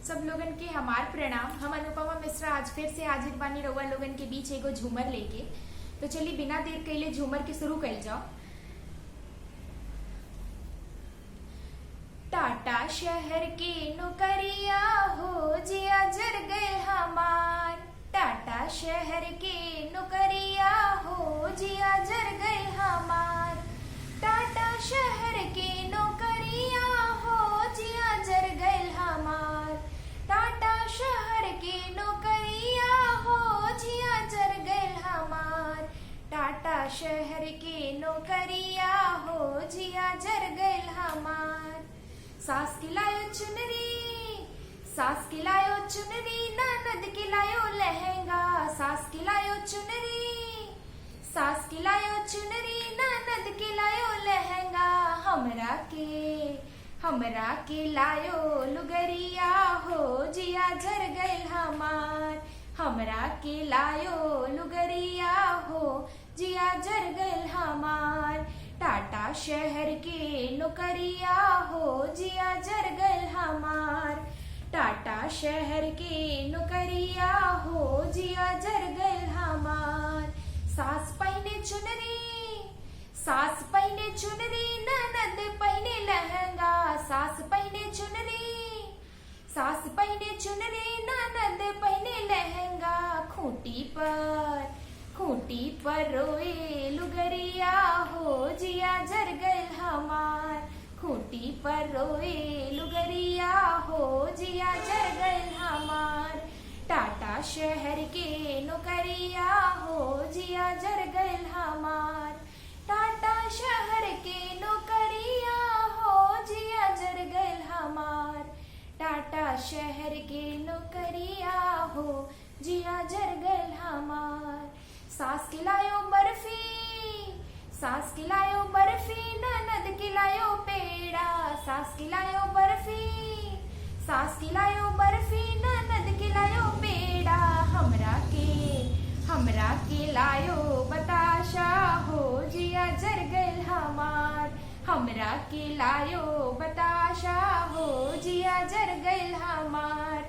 सब लोगन के हमार प्रणाम। हम अनुपमा मिश्रा आज फिर से हाजिर बानी रउआ लोगन के बीच एगो झूमर लेके। तो चलिए बिना देर कइले झूमर के शुरू कइल जाओ। टाटा शहर के नौकरिया हो जिया जर गए हमार। टाटा शहर के नौकरिया हो जिया जर गए हमार। टाटा शहर के नौकरिया हो जिया जर गए हमार। टाटा शहर के नौकरिया हो जिया जर गए हमार। टाटा शहर के नौकरिया हो जिया जर गए हमार। सास खिलायो चुनरी, सास खिलायो चुनरी, ननद खिलायो लहंगा। सास खिलायो चुनरी, सास खिलायो चुनरी, ननद खिलायो लहंगा। हमरा के लायो लुगरिया हो जिया जर गए हमार। हमरा के लायो लुगरिया हो जिया जर गए हमार। टाटा शहर के नौकरिया हो जिया जर गए हमार। टाटा शहर के नौकरिया हो जिया जर गए हमार। सास पहने चुनरी, सास पहने चुनरी, ननद पहने लहंगा। सास पहने चुनरी, सास पहने चुनरी, ननद पहने लहंगा। खूंटी पर रोए लुगरिया हो जिया जर गए हमार। खूंटी पर रोए लुगरिया हो जिया जर गए हमार। टाटा शहर के नौकरिया हो जिया जर गए हमार। टाटा शहर के नौकरिया हो जिया जर गए हमार। टाटा शहर के नौकरिया हो जिया जर गए हमार। सास खिलायो बर्फी, सास खिलायो बर्फी, ननद खिलायो पेड़ा। सास खिलायो बर्फी, सास खिलायो बर्फी, ननद खिलायो पेड़ा। हमरा के लायो बताशा हो जिया जर गए हमार। हमरा के लायो बताशा हो जिया जर गए हमार।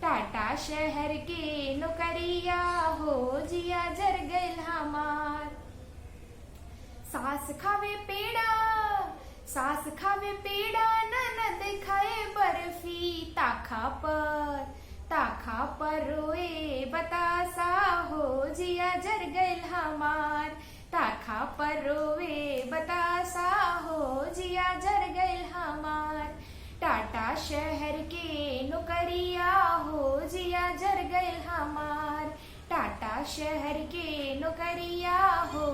टाटा शहर के नौकरिया हो जिया जर गए हमार। सास खावे पेड़ा, सास खावे पेड़ा, ननद खाए बर्फी। ताखा पर रोए बतासा हो जिया जर गए हमार। ताखा पर रोए बतासा हो जिया जर गए हमार। टाटा शहर के नौकरिया हो जिया जर गए हमार। टाटा शहर के नौकरिया हो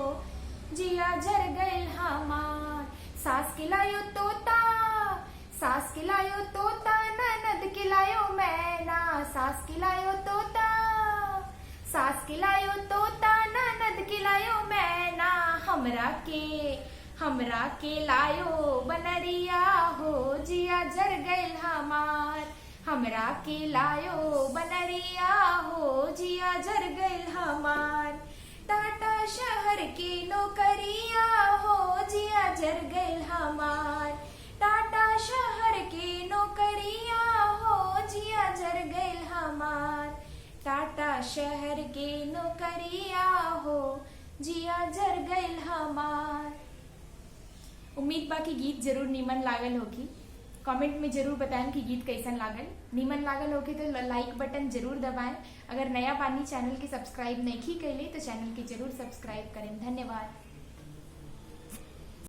जिया जर गए हमार। सास खिलायो तोता, सास खिलायो तोता, ननद खिलायो मैना। सास खिलायो तोता, सास खिलायो तोता, ननद खिलायो मैना। हमरा के लायो बनरिया हो जिया जर गए हमार। हमरा के लायो बनरिया हो जिया जर गए हमार। टाटा शहर के नौकरिया हो जिया जर गए हमार। टाटा शहर के नौकरिया हो जिया जर गए हमार। टाटा शहर के नौकरिया हो जिया जर गए हमार। उम्मीद बा कि गीत जरूर नीमन लागल होगी। कमेंट में जरूर बताएं कि गीत कैसन लागल। नीमन लागल होगी तो लाइक बटन जरूर दबाएं। अगर नया बानी चैनल के सब्सक्राइब नहीं कैले तो चैनल के जरूर सब्सक्राइब करें। धन्यवाद।